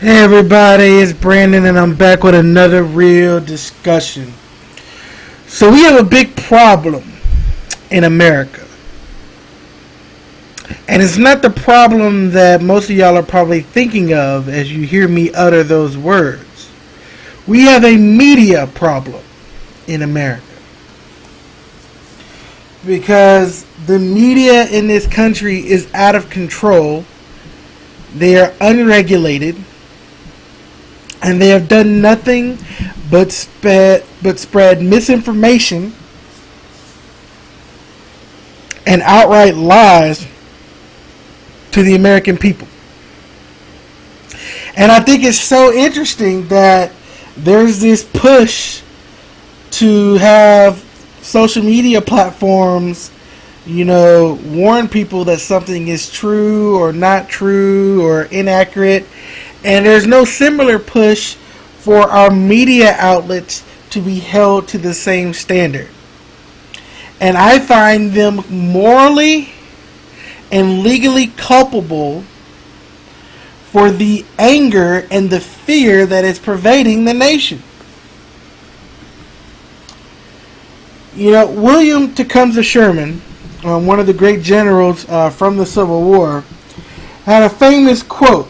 Hey everybody, it's Brandon and I'm back with another real discussion. So we have a big problem in America. And it's not the problem that most of y'all are probably thinking of as you hear me utter those words. We have a media problem in America. Because the media in this country is out of control. They are unregulated. And they have done nothing but spread misinformation and outright lies to the American people. And I think it's so interesting that there's this push to have social media platforms, warn people that something is true or not true or inaccurate. And there's no similar push for our media outlets to be held to the same standard. And I find them morally and legally culpable for the anger and the fear that is pervading the nation. William Tecumseh Sherman, one of the great generals from the Civil War, had a famous quote.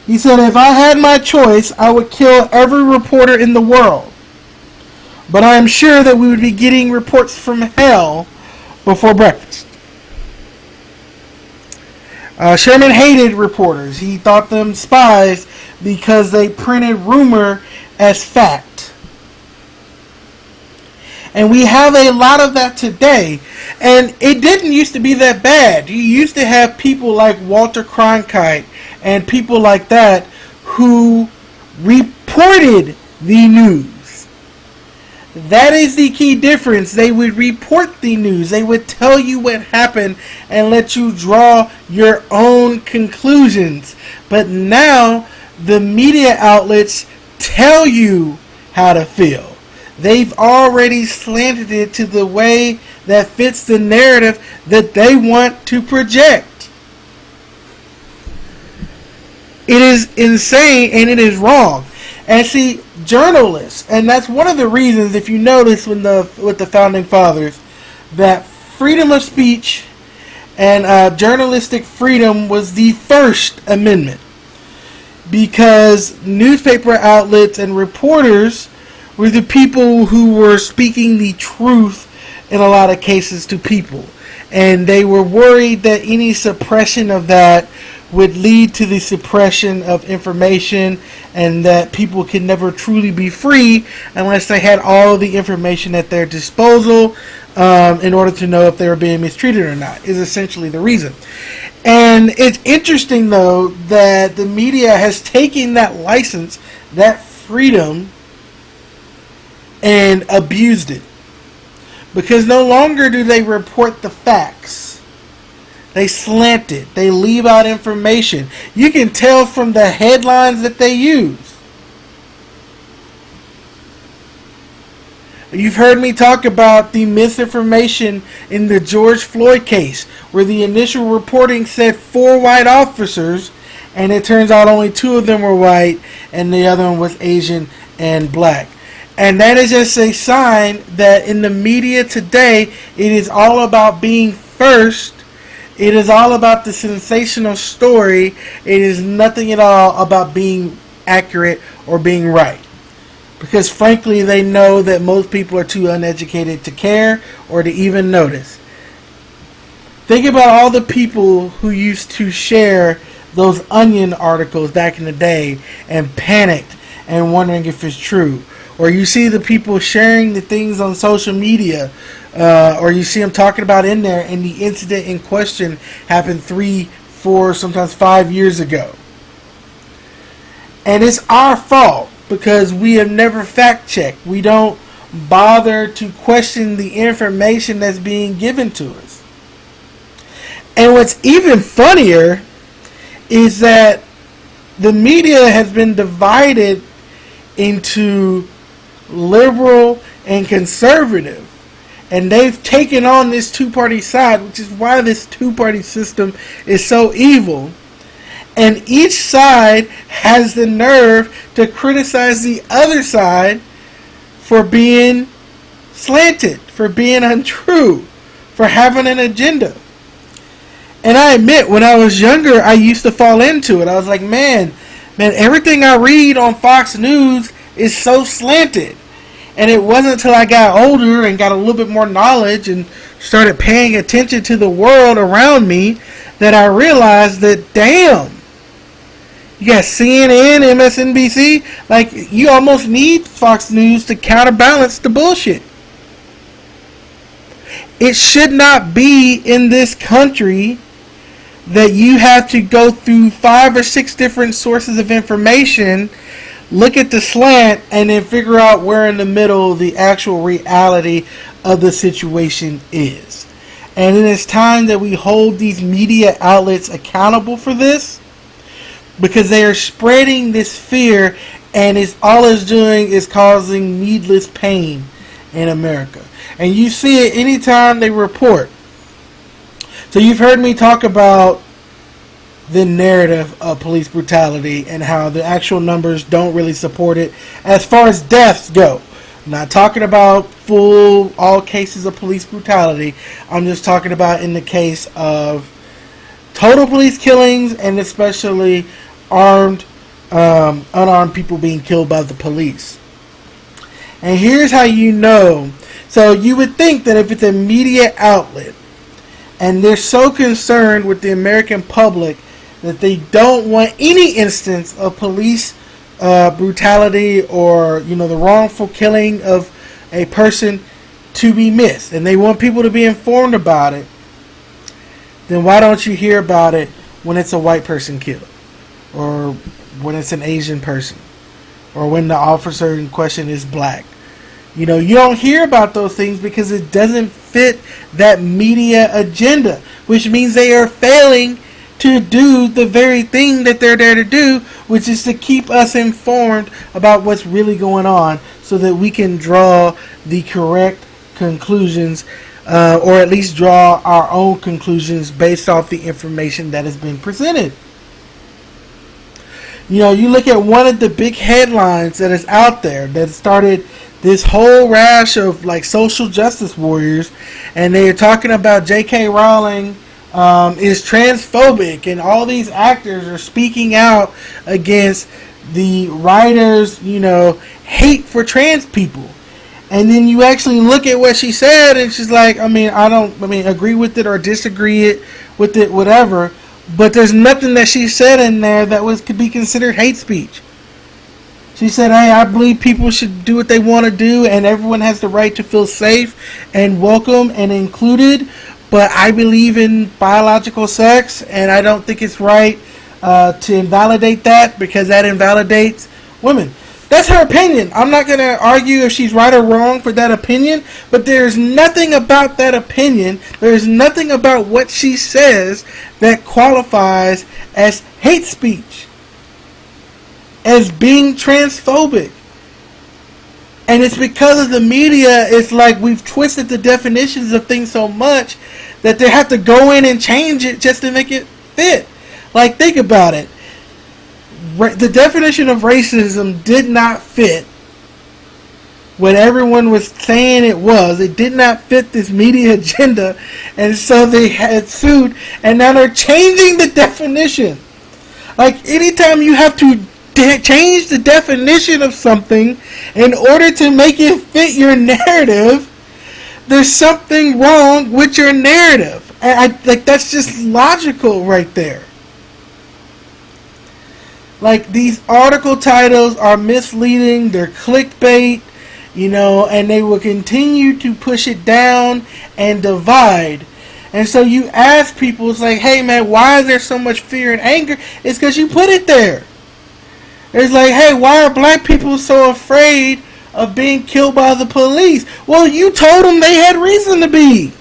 He said, "If I had my choice, I would kill every reporter in the world. But I am sure that we would be getting reports from hell before breakfast." Sherman hated reporters. He thought them spies because they printed rumor as fact. And we have a lot of that today. And it didn't used to be that bad. You used to have people like Walter Cronkite and people like that who reported the news. That is the key difference. They would report the news. They would tell you what happened and let you draw your own conclusions. But now the media outlets tell you how to feel. They've already slanted it to the way that fits the narrative that they want to project. It is insane and it is wrong. And see, journalists, and that's one of the reasons, if you notice with the Founding Fathers, that freedom of speech and journalistic freedom was the First Amendment. Because newspaper outlets and reporters were the people who were speaking the truth in a lot of cases to people. And they were worried that any suppression of that would lead to the suppression of information and that people could never truly be free unless they had all of the information at their disposal in order to know if they were being mistreated or not, is essentially the reason. And it's interesting, though, that the media has taken that license, that freedom, and abused it. Because no longer do they report the facts. They slant it. They leave out information. You can tell from the headlines that they use. You've heard me talk about the misinformation in the George Floyd case, where the initial reporting said 4 white officers, and it turns out only 2 of them were white, and the other one was Asian and black. And that is just a sign that in the media today, it is all about being first. It is all about the sensational story. It is nothing at all about being accurate or being right. Because frankly, they know that most people are too uneducated to care or to even notice. Think about all the people who used to share those Onion articles back in the day and panicked and wondering if it's true. Or you see the people sharing the things on social media, or you see them talking about in there, and the incident in question happened 3, 4, sometimes 5 years ago. And it's our fault because we have never fact-checked. We don't bother to question the information that's being given to us. And what's even funnier is that the media has been divided into liberal and conservative, and they've taken on this two-party side, which is why this two-party system is so evil. And each side has the nerve to criticize the other side for being slanted, for being untrue, for having an agenda. And I admit, when I was younger, I used to fall into it. I was like, man, everything I read on Fox News is so slanted. And it wasn't until I got older and got a little bit more knowledge and started paying attention to the world around me that I realized that, damn, you got CNN, MSNBC, like, you almost need Fox News to counterbalance the bullshit. It should not be in this country that you have to go through 5 or 6 different sources of information, look at the slant, and then figure out where in the middle the actual reality of the situation is. And it is time that we hold these media outlets accountable for this, because they are spreading this fear, and all it's doing is causing needless pain in America. And you see it anytime they report. So you've heard me talk about the narrative of police brutality and how the actual numbers don't really support it as far as deaths go. I'm not talking about all cases of police brutality. I'm just talking about in the case of total police killings, and especially unarmed people being killed by the police. And here's how you know. So you would think that if it's a media outlet and they're so concerned with the American public that they don't want any instance of police brutality or, the wrongful killing of a person to be missed, and they want people to be informed about it, then why don't you hear about it when it's a white person killed, or when it's an Asian person, or when the officer in question is black? You don't hear about those things because it doesn't fit that media agenda, which means they are failing to do the very thing that they're there to do, which is to keep us informed about what's really going on so that we can draw the correct conclusions, or at least draw our own conclusions based off the information that has been presented. You look at one of the big headlines that is out there that started this whole rash of like social justice warriors, and they're talking about J.K. Rowling is transphobic, and all these actors are speaking out against the writers' hate for trans people. And then you actually look at what she said, and she's like, I don't agree with it or disagree with it, whatever, but there's nothing that she said in there that could be considered hate speech. She said, hey, I believe people should do what they want to do, and everyone has the right to feel safe and welcome and included, but I believe in biological sex, and I don't think it's right to invalidate that, because that invalidates women. That's her opinion. I'm not going to argue if she's right or wrong for that opinion, but there's nothing about that opinion, there's nothing about what she says that qualifies as hate speech, as being transphobic. And it's because of the media. It's like we've twisted the definitions of things so much that they have to go in and change it just to make it fit. Like, think about it. The definition of racism did not fit what everyone was saying it was. It did not fit this media agenda, and so they had sued, and now they're changing the definition. Like, anytime you have to change the definition of something in order to make it fit your narrative, there's something wrong with your narrative. And that's just logical right there. Like, these article titles are misleading, they're clickbait, and they will continue to push it down and divide. And so you ask people, it's like, hey man, why is there so much fear and anger? It's because you put it there. It's like, hey, why are black people so afraid of being killed by the police? Well, you told them they had reason to be.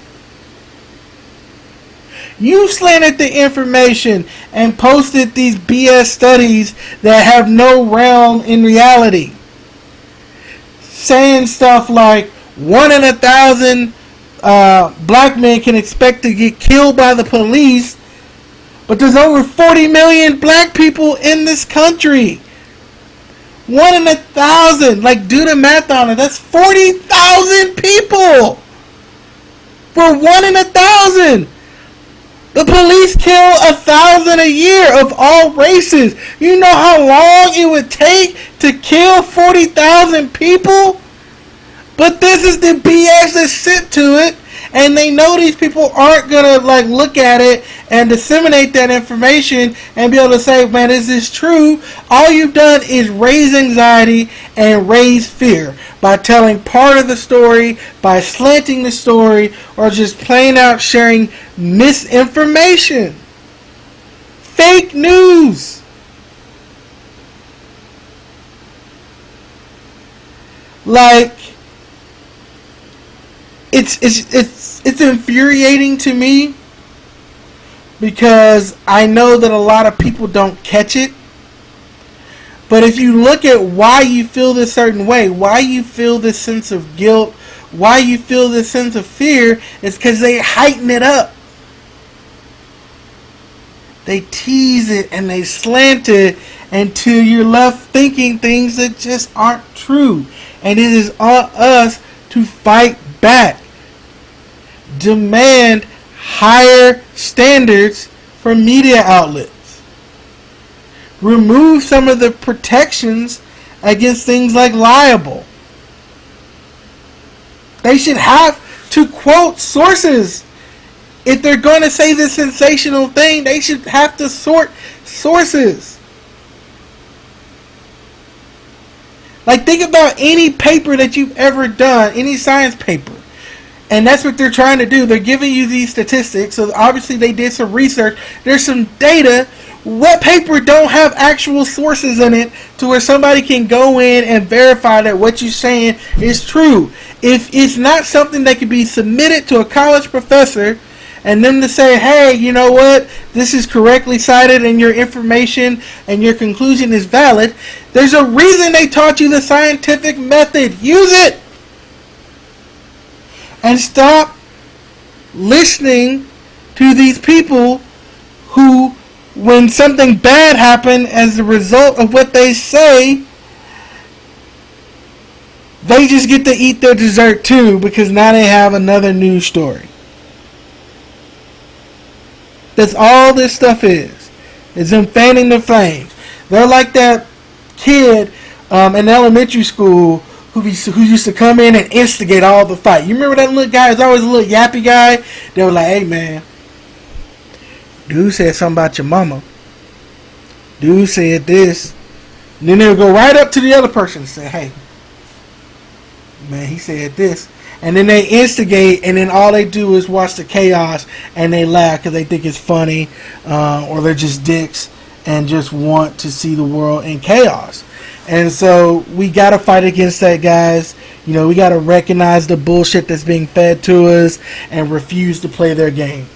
You slanted the information and posted these BS studies that have no realm in reality. Saying stuff like 1 in 1,000 black men can expect to get killed by the police, But there's over 40 million black people in this country. 1 in 1,000. Like, do the math on it. That's 40,000 people. For 1 in 1,000. The police kill 1,000 a year of all races. You know how long it would take to kill 40,000 people? But this is the BS that's sent to it. And they know these people aren't going to like look at it and disseminate that information and be able to say, man, is this true? All you've done is raise anxiety and raise fear by telling part of the story, by slanting the story, or just plain out sharing misinformation. Fake news. Like, it's infuriating to me because I know that a lot of people don't catch it. But if you look at why you feel this certain way, why you feel this sense of guilt, why you feel this sense of fear, it's because they heighten it up. They tease it and they slant it until you're left thinking things that just aren't true. And it is on us to fight back. Demand higher standards for media outlets. Remove some of the protections against things like libel. They should have to quote sources. If they're going to say this sensational thing, they should have to sort sources. Like, think about any paper that you've ever done, any science paper. And that's what they're trying to do. They're giving you these statistics. So obviously they did some research. There's some data. What paper don't have actual sources in it to where somebody can go in and verify that what you're saying is true? If it's not something that can be submitted to a college professor and them to say, hey, you know what? This is correctly cited and your information and your conclusion is valid. There's a reason they taught you the scientific method. Use it. And stop listening to these people who, when something bad happened as a result of what they say, they just get to eat their dessert too because now they have another news story. That's all this stuff is. It's them fanning the flames. They're like that kid in elementary school who used to come in and instigate all the fight. You remember that little guy? There's always a little yappy guy. They were like, hey man, dude said something about your mama. Dude said this. And then they'll go right up to the other person and say, hey, man, he said this. And then they instigate, and then all they do is watch the chaos, and they laugh because they think it's funny, or they're just dicks and just want to see the world in chaos. And so we got to fight against that, guys. You know, we got to recognize the bullshit that's being fed to us and refuse to play their game.